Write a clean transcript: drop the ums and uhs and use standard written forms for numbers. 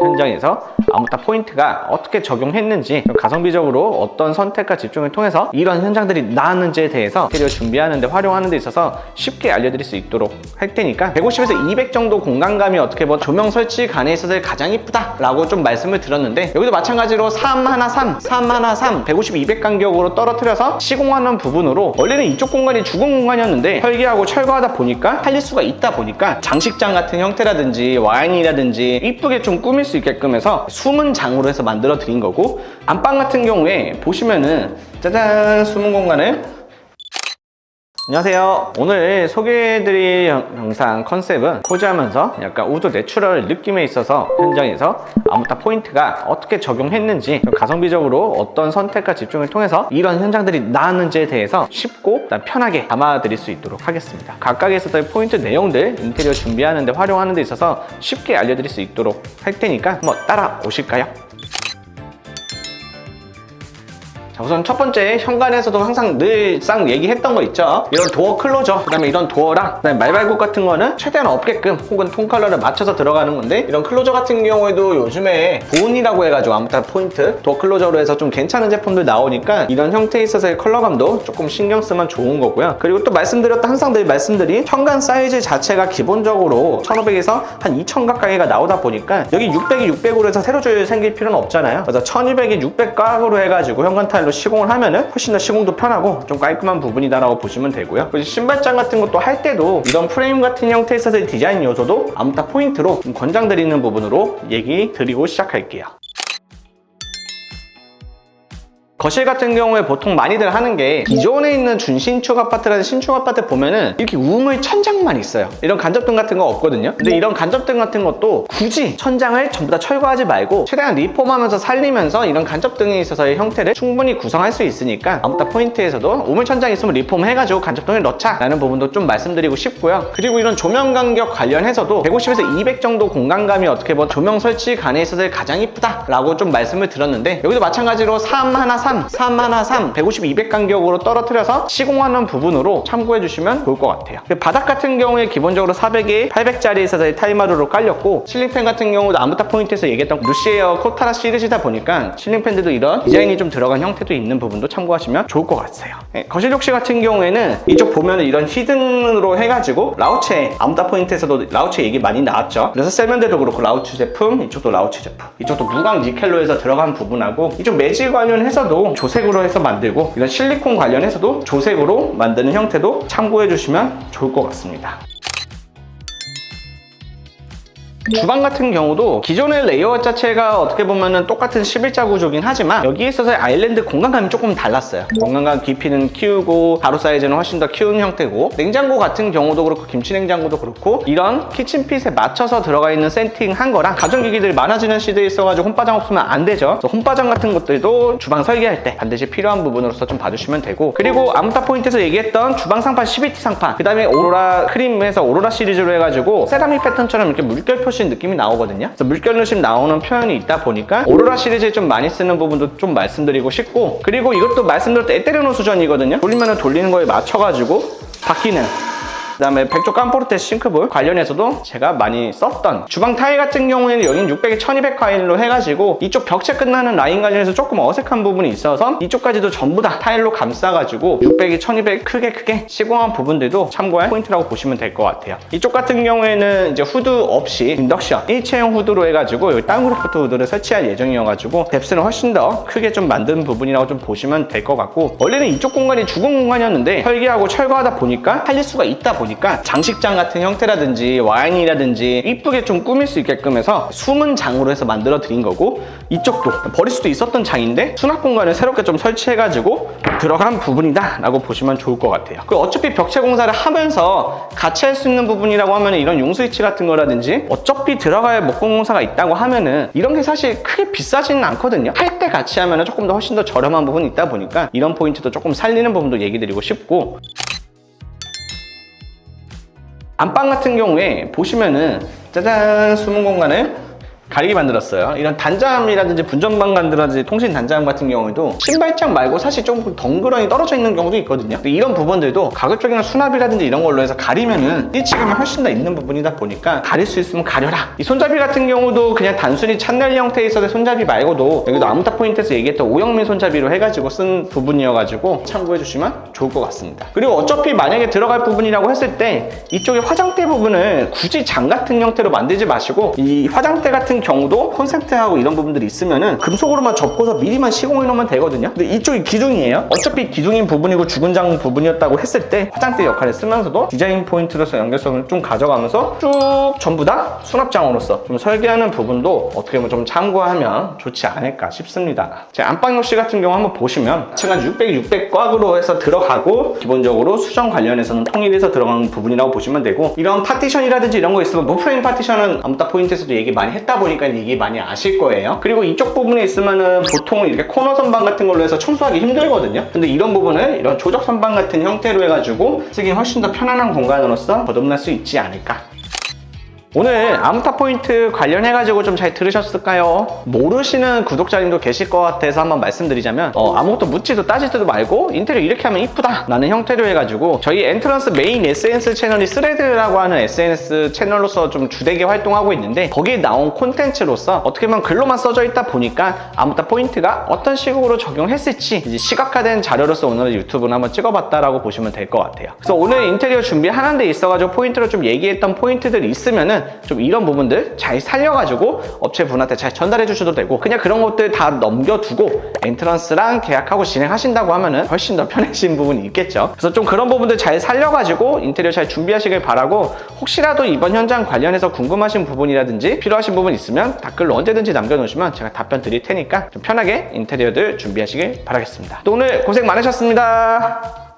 현장에서 아무타 포인트가 어떻게 적용했는지, 가성비적으로 어떤 선택과 집중을 통해서 이런 현장들이 나왔는지에 대해서 인테리어 준비하는 데 활용하는 데 있어서 쉽게 알려드릴 수 있도록 할 테니까 150에서 200 정도 공간감이 어떻게 보면 조명 설치 간에 있어서 가장 이쁘다 라고 좀 말씀을 드렸는데, 여기도 마찬가지로 313, 313, 150, 200 간격으로 떨어뜨려서 시공하는 부분으로, 원래는 이쪽 공간이 주거 공간이었는데 설계하고 철거하다 보니까 살릴 수가 있다 보니까 장식장 같은 형태라든지 와인이라든지 이쁘게 좀 꾸밀 수 있게끔 해서 숨은 장으로 해서 만들어 드린 거고, 안방 같은 경우에 보시면은 짜잔, 숨은 공간을. 안녕하세요. 오늘 소개해드릴 영상 컨셉은 코지하면서 약간 우드 내추럴 느낌에 있어서 현장에서 아무타 포인트가 어떻게 적용했는지, 가성비적으로 어떤 선택과 집중을 통해서 이런 현장들이 나왔는지에 대해서 쉽고 편하게 담아드릴 수 있도록 하겠습니다. 각각에 있어서의 포인트 내용들 인테리어 준비하는 데 활용하는 데 있어서 쉽게 알려드릴 수 있도록 할 테니까 한번 따라오실까요? 우선 첫 번째, 현관에서도 항상 늘상 얘기했던 거 있죠. 이런 도어 클로저, 그 다음에 이런 도어랑 그 다음에 말발굽 같은 거는 최대한 없게끔 혹은 톤 컬러를 맞춰서 들어가는 건데, 이런 클로저 같은 경우에도 요즘에 보온이라고 해가지고 아무튼 포인트 도어 클로저로 해서 좀 괜찮은 제품들 나오니까 이런 형태에 있어서의 컬러감도 조금 신경 쓰면 좋은 거고요. 그리고 또 항상 늘 말씀드린 현관 사이즈 자체가 기본적으로 1500에서 한 2000 가까이가 나오다 보니까 여기 600이 600으로 해서 세로줄 생길 필요는 없잖아요. 그래서 1200이 600 각으로 해가지고 현관 타일로 시공을 하면은 훨씬 더 시공도 편하고 좀 깔끔한 부분이다라고 보시면 되고요. 그리고 신발장 같은 것도 할 때도 이런 프레임 같은 형태에 있어서의 디자인 요소도 아무타 포인트로 좀 권장드리는 부분으로 얘기 드리고 시작할게요. 거실 같은 경우에 보통 많이들 하는 게, 기존에 있는 준신축 아파트라는 신축 아파트 보면은 이렇게 우물 천장만 있어요. 이런 간접등 같은 거 없거든요. 근데 이런 간접등 같은 것도 굳이 천장을 전부 다 철거하지 말고 최대한 리폼하면서 살리면서 이런 간접등에 있어서의 형태를 충분히 구성할 수 있으니까 아무타 포인트에서도 우물 천장 있으면 리폼 해가지고 간접등을 넣자 라는 부분도 좀 말씀드리고 싶고요. 그리고 이런 조명 간격 관련해서도 150에서 200 정도 공간감이 어떻게 보면 조명 설치 간에 있어서 가장 이쁘다 라고 좀 말씀을 드렸는데, 여기도 마찬가지로 313, 313, 150, 200 간격으로 떨어뜨려서 시공하는 부분으로 참고해 주시면 좋을 것 같아요. 바닥 같은 경우에 기본적으로 400에 800짜리 있어서 타이마루로 깔렸고, 실링팬 같은 경우도 아무타 포인트에서 얘기했던 루시에어 코타라 시리즈다 보니까 실링팬들도 이런 디자인이 좀 들어간 형태도 있는 부분도 참고하시면 좋을 것 같아요. 거실 욕실 같은 경우에는 이쪽 보면은 이런 히든으로 해가지고 라우체, 아무타 포인트에서도 라우체 얘기 많이 나왔죠. 그래서 세면대도 그렇고 라우체 제품, 이쪽도 라우체 제품, 이쪽도 무광 니켈로 해서 들어간 부분하고, 이쪽 매질 관련해서도 조색으로 해서 만들고, 이런 실리콘 관련해서도 조색으로 만드는 형태도 참고해 주시면 좋을 것 같습니다. 주방 같은 경우도 기존의 레이아웃 자체가 어떻게 보면은 똑같은 11자 구조긴 하지만 여기에 있어서 아일랜드 공간감이 조금 달랐어요. 공간감 깊이는 키우고 가로 사이즈는 훨씬 더 키운 형태고, 냉장고 같은 경우도 그렇고 김치 냉장고도 그렇고 이런 키친핏에 맞춰서 들어가 있는 세팅한 거랑, 가전기기들 많아지는 시대에 있어가지고 홈바장 없으면 안 되죠. 그래서 홈바장 같은 것들도 주방 설계할 때 반드시 필요한 부분으로서 좀 봐주시면 되고, 그리고 아무타 포인트에서 얘기했던 주방 상판 12T 상판, 그 다음에 오로라 크림에서 오로라 시리즈로 해가지고 세라믹 패턴처럼 이렇게 물결 표시 느낌이 나오거든요. 그래서 물결 느낌 나오는 표현이 있다 보니까 오로라 시리즈에 좀 많이 쓰는 부분도 좀 말씀드리고 싶고, 그리고 이것도 말씀드릴 때 에테르노 수전이거든요. 돌리면 돌리는 거에 맞춰가지고 바뀌는, 그 다음에 백조 깜포르테 싱크볼 관련해서도 제가 많이 썼던, 주방 타일 같은 경우에는 여긴 600에 1200 타일로 해가지고 이쪽 벽체 끝나는 라인 관련해서 조금 어색한 부분이 있어서 이쪽까지도 전부 다 타일로 감싸가지고 600에 1200 크게 시공한 부분들도 참고할 포인트라고 보시면 될 것 같아요. 이쪽 같은 경우에는 이제 후드 없이 인덕션 일체형 후드로 해가지고 여기 땅그루프트 후드를 설치할 예정이어가지고 뎁스는 훨씬 더 크게 좀 만든 부분이라고 좀 보시면 될 것 같고, 원래는 이쪽 공간이 주거 공간이었는데 설계하고 철거하다 보니까 살릴 수가 있다 보니까 장식장 같은 형태라든지 와인이라든지 이쁘게 좀 꾸밀 수 있게끔 해서 숨은 장으로 해서 만들어 드린 거고, 이쪽도 버릴 수도 있었던 장인데 수납 공간을 새롭게 좀 설치해가지고 들어간 부분이다 라고 보시면 좋을 것 같아요. 그리고 어차피 벽체 공사를 하면서 같이 할 수 있는 부분이라고 하면 이런 용스위치 같은 거라든지 어차피 들어갈 목공 공사가 있다고 하면은 이런 게 사실 크게 비싸지는 않거든요. 할 때 같이 하면은 조금 더 훨씬 더 저렴한 부분이 있다 보니까 이런 포인트도 조금 살리는 부분도 얘기 드리고 싶고, 안방 같은 경우에 보시면은 짜잔, 숨은 공간을 가리개 만들었어요. 이런 단자함이라든지 분전방관이라든지 통신 단자함 같은 경우에도 신발장 말고 사실 조금 덩그러니 떨어져 있는 경우도 있거든요. 근데 이런 부분들도 가급적이면 수납이라든지 이런 걸로 해서 가리면은 일치감이 훨씬 더 있는 부분이다 보니까 가릴 수 있으면 가려라. 이 손잡이 같은 경우도 그냥 단순히 찬넬 형태에 있어서 손잡이 말고도 여기도 아무타 포인트에서 얘기했던 오영민 손잡이로 해가지고 쓴 부분이어가지고 참고해 주시면 좋을 것 같습니다. 그리고 어차피 만약에 들어갈 부분이라고 했을 때 이쪽에 화장대 부분을 굳이 장 같은 형태로 만들지 마시고 이 화장대 같은 경우도 콘센트하고 이런 부분들이 있으면은 금속으로만 접고서 미리만 시공해 놓으면 되거든요. 근데 이쪽이 기둥이에요. 어차피 기둥인 부분이고 죽은 장 부분이었다고 했을 때 화장대 역할을 쓰면서도 디자인 포인트로서 연결성을 좀 가져가면서 쭉 전부 다 수납장으로서 좀 설계하는 부분도 어떻게 보면 좀 참고하면 좋지 않을까 싶습니다. 제 안방 욕실 같은 경우 한번 보시면 층간 600 꽉으로 해서 들어가고 기본적으로 수정 관련해서는 통일해서 들어가는 부분이라고 보시면 되고 이런 파티션이라든지 이런 거 있으면 노프레임 파티션은 아무타 포인트에서도 얘기 많이 했다 보니까 얘기 많이 아실 거예요. 그리고 이쪽 부분에 있으면은 보통 이렇게 코너 선반 같은 걸로 해서 청소하기 힘들거든요. 근데 이런 부분을 이런 조적 선반 같은 형태로 해가지고 쓰기 훨씬 더 편안한 공간으로서 거듭날 수 있지 않을까. 오늘 아무타 포인트 관련해가지고 좀 잘 들으셨을까요? 모르시는 구독자님도 계실 것 같아서 한번 말씀드리자면 아무것도 묻지도 따지지도 말고 인테리어 이렇게 하면 이쁘다 라는 형태로 해가지고 저희 엔트런스 메인 SNS 채널이 스레드라고 하는 SNS 채널로서 좀 주되게 활동하고 있는데 거기에 나온 콘텐츠로서 어떻게 보면 글로만 써져 있다 보니까 아무타 포인트가 어떤 식으로 적용했을지 이제 시각화된 자료로서 오늘 유튜브는 한번 찍어봤다라고 보시면 될 것 같아요. 그래서 오늘 인테리어 준비하는 데 있어가지고 포인트로 좀 얘기했던 포인트들이 있으면은 좀 이런 부분들 잘 살려가지고 업체분한테 잘 전달해 주셔도 되고 그냥 그런 것들 다 넘겨두고 엔트런스랑 계약하고 진행하신다고 하면은 훨씬 더 편해진 부분이 있겠죠. 그래서 좀 그런 부분들 잘 살려가지고 인테리어 잘 준비하시길 바라고 혹시라도 이번 현장 관련해서 궁금하신 부분이라든지 필요하신 부분 있으면 댓글로 언제든지 남겨놓으시면 제가 답변 드릴 테니까 좀 편하게 인테리어들 준비하시길 바라겠습니다. 또 오늘 고생 많으셨습니다.